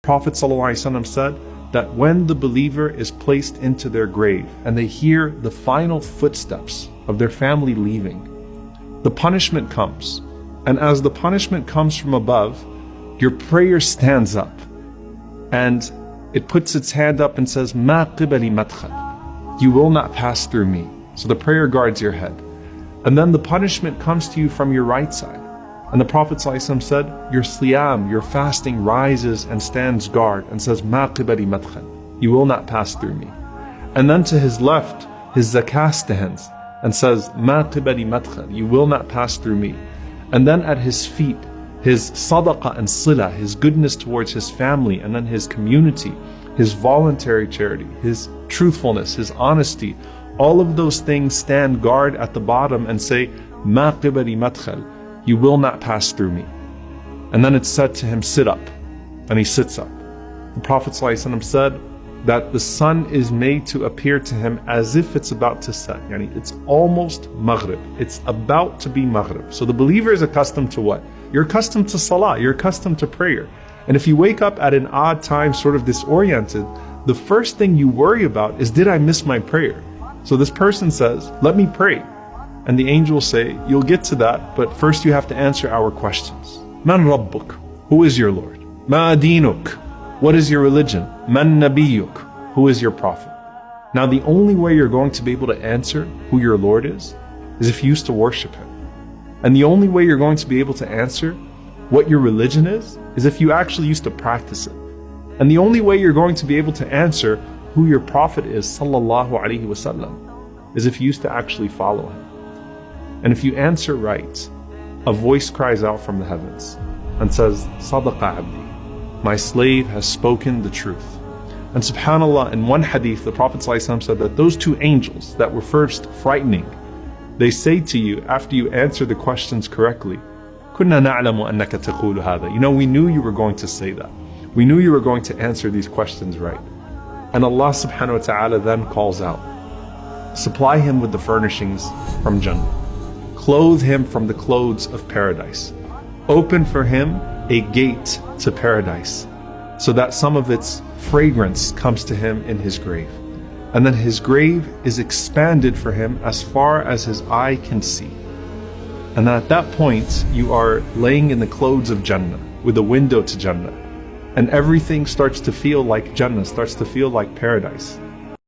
Prophet ﷺ said that when the believer is placed into their grave and they hear the final footsteps of their family leaving, the punishment comes. And as the punishment comes from above, your prayer stands up and it puts its hand up and says, "Ma qibali madkhal." You will not pass through me. So the prayer guards your head. And then the punishment comes to you from your right side. And the Prophet ﷺ said, your siyam, your fasting rises and stands guard and says, "Ma qibali madkhal." You will not pass through me. And then to his left, his zakah stands and says, "Ma qibali madkhal." You will not pass through me. And then at his feet, his sadaqah and sila, his goodness towards his family and then his community, his voluntary charity, his truthfulness, his honesty, all of those things stand guard at the bottom and say, "Ma qibali madkhal." You will not pass through me. And then it's said to him, "Sit up." And he sits up. The Prophet ﷺ said that the sun is made to appear to him as if it's about to set. Yani it's almost Maghrib. It's about to be Maghrib. So the believer is accustomed to what? You're accustomed to salah, you're accustomed to prayer. And if you wake up at an odd time, sort of disoriented, the first thing you worry about is, did I miss my prayer? So this person says, "Let me pray." And the angels say, "You'll get to that, but first you have to answer our questions. Man Rabbuk? Who is your Lord? Ma dinuk? What is your religion? Man Nabiyuk? Who is your prophet?" Now the only way you're going to be able to answer who your Lord is if you used to worship Him. And the only way you're going to be able to answer what your religion is if you actually used to practice it. And the only way you're going to be able to answer who your prophet is, sallallahu alaihi wasallam, is if you used to actually follow him. And if you answer right, a voice cries out from the heavens and says, "Sadaqa abdi, my slave has spoken the truth." And subhanAllah, in one hadith, the Prophet ﷺ said that those two angels that were first frightening, they say to you after you answer the questions correctly, "Kunna na'lamu annaka taqulu hadha." You know, we knew you were going to say that. We knew you were going to answer these questions right. And Allah subhanahu wa ta'ala then calls out, supply him with the furnishings from Jannah. Clothe him from the clothes of paradise. Open for him a gate to paradise so that some of its fragrance comes to him in his grave. And then his grave is expanded for him as far as his eye can see. And then at that point, you are laying in the clothes of Jannah with a window to Jannah. And everything starts to feel like Jannah, starts to feel like paradise.